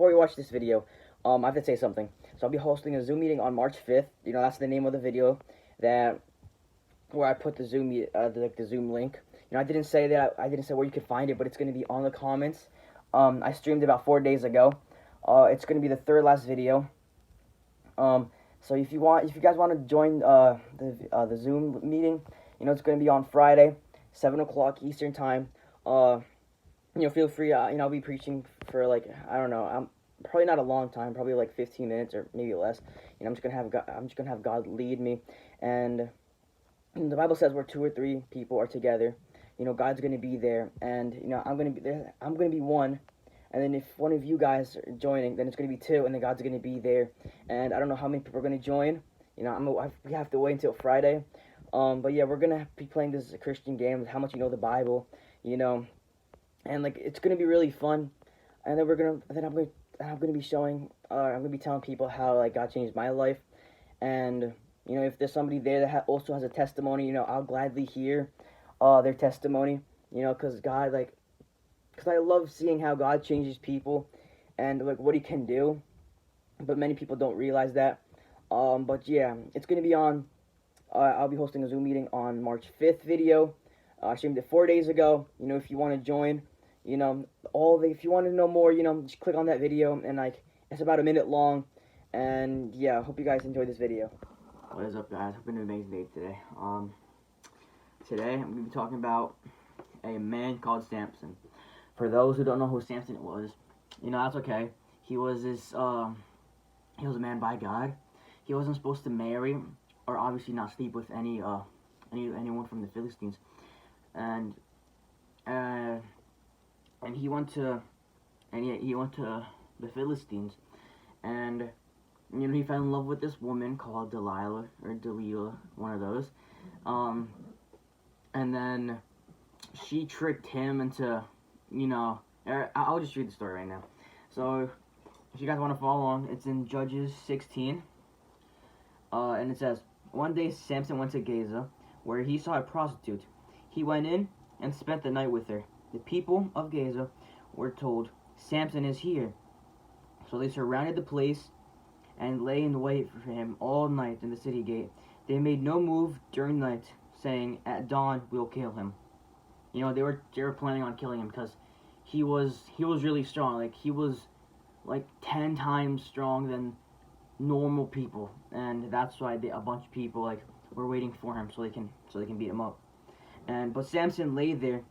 before we watch this video, I have to say something. So I'll be hosting a Zoom meeting on March 5th. You know, that's the name of the video that where I put the Zoom the Zoom link. You know, I didn't say that. I didn't say where you could find it, but it's gonna be on the comments. I streamed about 4 days ago. It's gonna be the third last video. So if you guys want to join the Zoom meeting, you know, it's gonna be on Friday, 7 o'clock Eastern time. You know, feel free. You know, I'll be preaching for like, I don't know. I'm probably not a long time. Probably like 15 minutes or maybe less. You know, I'm just gonna have God lead me, and the Bible says where 2 or 3 people are together, you know, God's gonna be there, and you know, I'm gonna be there. I'm gonna be one, and then if one of you guys are joining, then it's gonna be 2, and then God's gonna be there, and I don't know how many people are gonna join. You know, we have to wait until Friday. But yeah, we're gonna be playing this Christian game, how much you know the Bible, you know, and like it's gonna be really fun. And then I'm gonna be showing, I'm gonna be telling people how like God changed my life, and you know, if there's somebody there that also has a testimony, you know, I'll gladly hear their testimony, you know, because I love seeing how God changes people and like what He can do, but many people don't realize that. But yeah, it's gonna be on. I'll be hosting a Zoom meeting on March 5th video. I streamed it 4 days ago. You know, if you want to join, you know, if you want to know more, you know, just click on that video, and like it's about a minute long. And yeah, I hope you guys enjoyed this video. What is up, guys? Hope you're having an amazing day today. Today I'm gonna be talking about a man called Samson. For those who don't know who Samson was, you know, that's okay. He was he was a man by God. He wasn't supposed to marry or obviously not sleep with anyone from the Philistines, and he went to the Philistines, and you know, he fell in love with this woman called Delilah, one of those, and then she tricked him into, you know, I'll just read the story right now. So if you guys want to follow along, it's in Judges 16, and it says, one day Samson went to Gaza, where he saw a prostitute. He went in and spent the night with her. The people of Gaza were told, Samson is here. So they surrounded the place and lay in wait for him all night in the city gate. They made no move during the night, saying, at dawn we'll kill him. You know, they were planning on killing him because he was really strong. Like, he was like 10 times strong than normal people, and that's why a bunch of people like were waiting for him so they can beat him up. But Samson lay there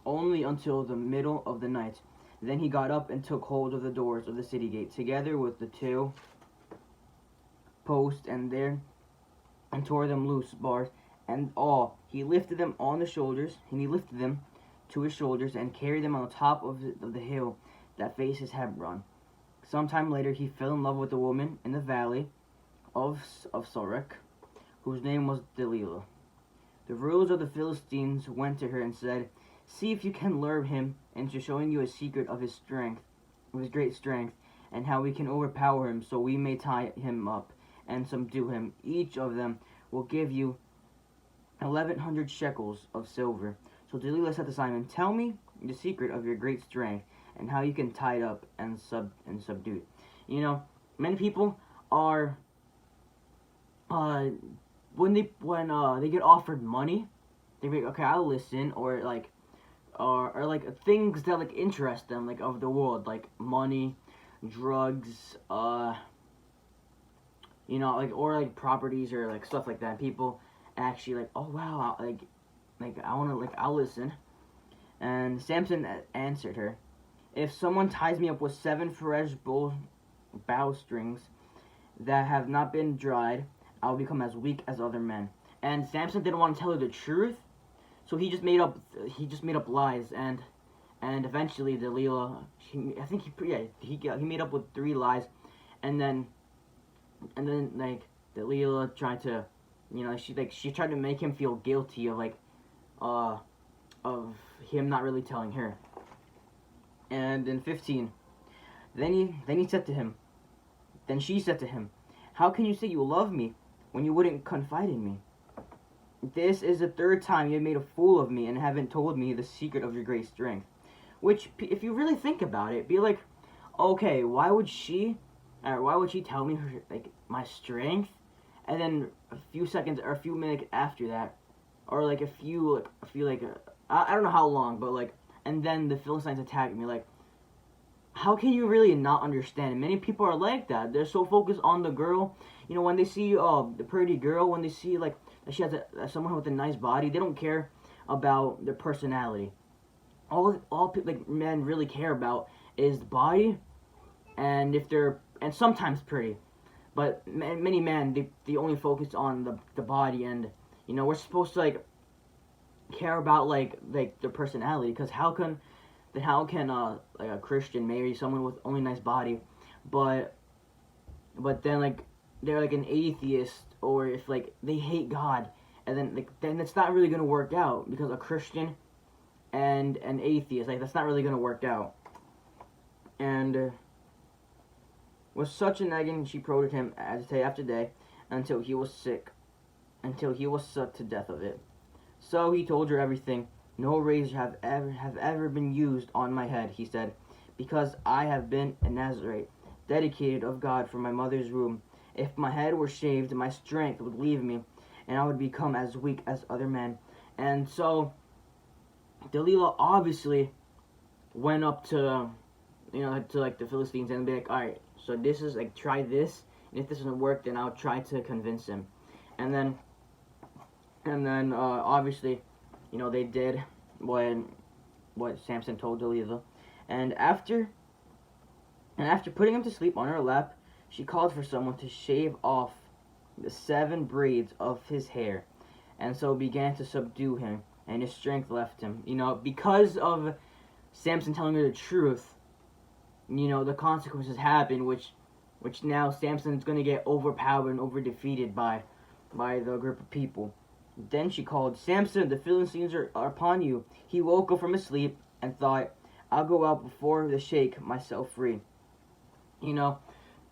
only until the middle of the night. Then he got up and took hold of the doors of the city gate together with the 2 posts and tore them loose, bars and all. He lifted them on the shoulders, and he lifted them to his shoulders and carried them on the top of the hill that faces Hebron. Sometime later, he fell in love with a woman in the valley of Sorek, whose name was Delilah. The rulers of the Philistines went to her and said, see if you can lure him into showing you a secret of his great strength, and how we can overpower him, so we may tie him up and subdue him. Each of them will give you 1,100 shekels of silver. So Delilah said to Simon, tell me the secret of your great strength, and how you can tie it up and subdue it. You know, many people are when they get offered money, they think, okay, I'll listen, or like things that like interest them, like of the world, like money, drugs, you know, like, or like properties or like stuff like that. And people actually like, oh wow, like I wanna, like, I'll listen. And Samson answered her, if someone ties me up with 7 fresh bowstrings that have not been dried, I will become as weak as other men. And Samson didn't want to tell her the truth, so he just made up lies, and eventually Delilah, he made up with 3 lies, and then like Delilah tried to, you know, she tried to make him feel guilty of of him not really telling her. And in 15, then she said to him, how can you say you love me when you wouldn't confide in me? This is the 3rd time you have made a fool of me and haven't told me the secret of your great strength. Which, if you really think about it, be like, okay, why would she tell me her, like, my strength, and then a few seconds or a few minutes after that, or like I don't know how long, but like, and then the Philistines attack me. Like, how can you really not understand? And many people are like that. They're so focused on the girl. You know, when they see the pretty girl, when they see like that she has someone with a nice body, they don't care about their personality. All like men really care about is the body, and if they're, and sometimes pretty, but many men, they only focus on the body. And you know, we're supposed to like care about like their personality, because how can like a Christian marry someone with only nice body, but then like they're like an atheist, or if like they hate God, and then it's not really gonna work out, because a Christian and an atheist, like, that's not really gonna work out. And with such a nagging, she prodded him day after day until he was sick to death of it. So he told her everything. No razor have ever been used on my head, he said, because I have been a Nazarite, dedicated of God from my mother's womb. If my head were shaved, my strength would leave me, and I would become as weak as other men. And so Delilah obviously went up to, to like the Philistines and be like, all right, so this is like, try this, and if this doesn't work, then I'll try to convince him. And then obviously, they did what Samson told Delilah. And after putting him to sleep on her lap, she called for someone to shave off the 7 braids of his hair, and so began to subdue him, and his strength left him. Because of Samson telling her the truth, the consequences happen, which now Samson's going to get overpowered and over-defeated by the group of people. Then she called, Samson, the Philistines are upon you. He woke up from his sleep and thought, I'll go out before the shake myself free.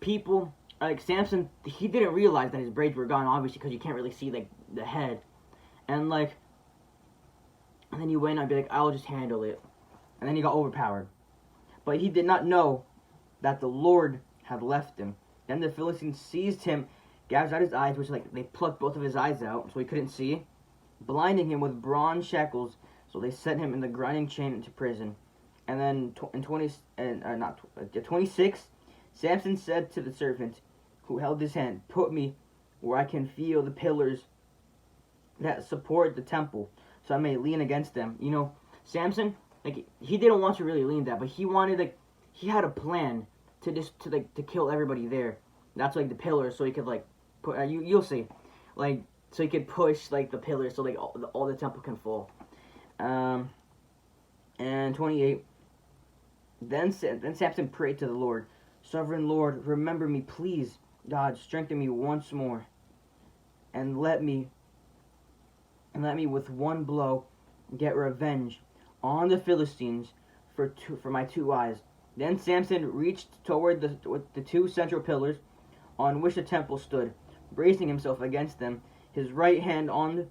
People, like Samson, he didn't realize that his braids were gone, obviously, because you can't really see, like, the head. And then he went and be like, I'll just handle it. And then he got overpowered. But he did not know that the Lord had left him. Then the Philistines seized him, gouged out his eyes, which, like, they plucked both of his eyes out so he couldn't see, blinding him with bronze shackles. So they set him in the grinding chain into prison. And then in 26, Samson said to the servant who held his hand, put me where I can feel the pillars that support the temple, so I may lean against them. Samson, like, he didn't want to really lean that, but he wanted, like, he had a plan to kill everybody there. That's like the pillars, so he could like put. You'll see, like, so he could push like the pillars, so like all the temple can fall. And 28. Then Samson prayed to the Lord, Sovereign Lord, remember me, please. God, strengthen me once more, and let me with one blow get revenge on the Philistines for my 2 eyes. Then Samson reached toward the 2 central pillars on which the temple stood, bracing himself against them, his right hand on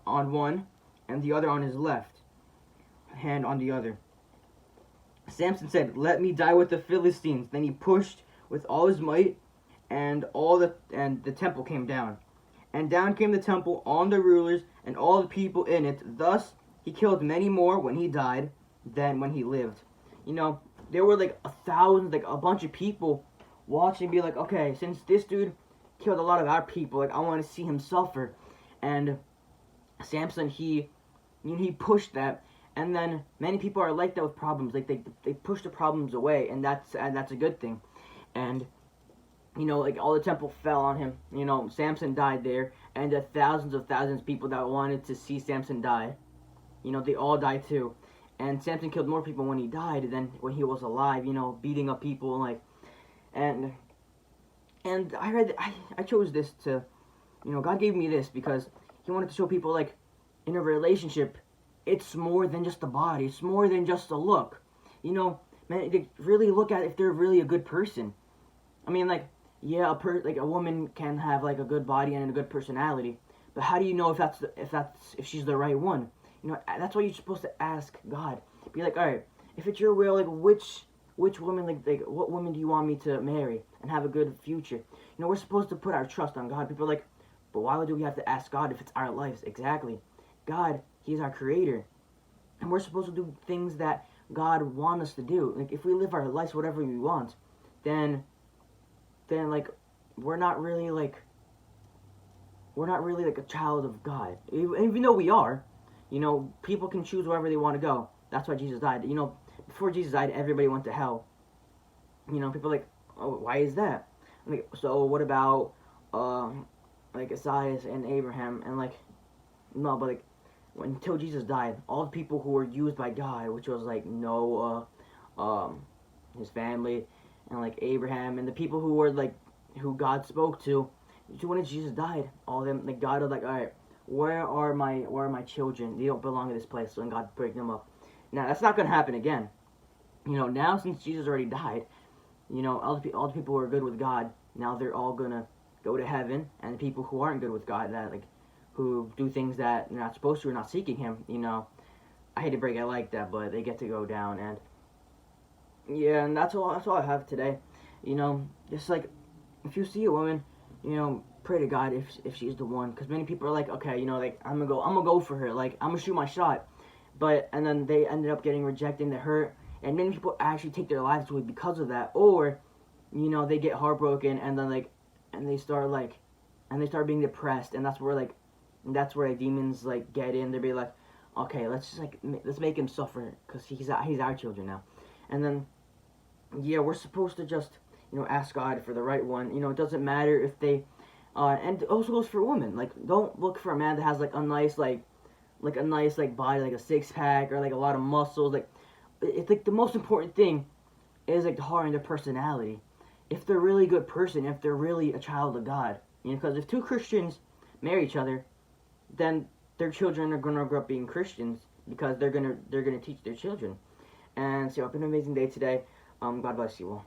one, and the other on his left hand on the other. Samson said, let me die with the Philistines. Then he pushed with all his might, and the temple came down. And down came the temple on the rulers and all the people in it. Thus he killed many more when he died than when he lived. There were like 1,000, like a bunch of people watching, be like, okay, since this dude killed a lot of our people, like, I want to see him suffer. And Samson, he pushed that. And then many people are like that with problems. Like, they push the problems away, and that's a good thing. And like, all the temple fell on him. Samson died there, and the thousands of people that wanted to see Samson die, they all died too. And Samson killed more people when he died than when he was alive. Beating up people, like, and I chose this to, God gave me this because He wanted to show people, like, in a relationship, it's more than just the body. It's more than just the look. Man, they really look at if they're really a good person. I mean, like, yeah, a woman can have like a good body and a good personality, but how do you know if she's the right one? That's why you're supposed to ask God. Be like, all right, if it's your will, like which woman, like what woman do you want me to marry and have a good future? You know, we're supposed to put our trust on God. People are like, but why do we have to ask God if it's our lives? Exactly. God, He's our creator. And we're supposed to do things that God wants us to do. Like, if we live our lives whatever we want, then like, we're not really like, a child of God. Even though we are, you know, people can choose wherever they want to go. That's why Jesus died. You know, before Jesus died, everybody went to hell. You know, people are like, oh, why is that? Like, so what about, like Isaiah and Abraham and like, no, but like, until Jesus died, all the people who were used by God, which was like Noah, his family, and like Abraham, and the people who were like, who God spoke to, when Jesus died, all of them, like God was like, all right, where are my children? They don't belong in this place. So then God break them up. Now that's not gonna happen again. You know, now since Jesus already died, you know, all the people who are good with God, now they're all gonna go to heaven, and the people who aren't good with God, that like, who do things that they're not supposed to or not seeking Him, you know, I hate to break it like that, but they get to go down. And yeah, and that's all I have today. You know, just like, if you see a woman, you know, pray to God if she's the one, because many people are like, okay, you know, like I'm gonna go for her, like I'm gonna shoot my shot, but and then they ended up getting rejected and they hurt, and many people actually take their lives away because of that, or you know, they get heartbroken and then like, and they start like, and they start being depressed, and that's where like demons like get in. They be like, okay, let's just like let's make him suffer because he's our children now, and then yeah, we're supposed to just, you know, ask God for the right one. You know, it doesn't matter if they, and it also goes for women. Like, don't look for a man that has like a nice like body, like a six pack or like a lot of muscles. Like, it's like the most important thing is like the heart and their personality. If they're really a good person, if they're really a child of God, you know, because if two Christians marry each other, then their children are gonna grow up being Christians because they're gonna teach their children. And so, it's been an amazing day today. God bless you all.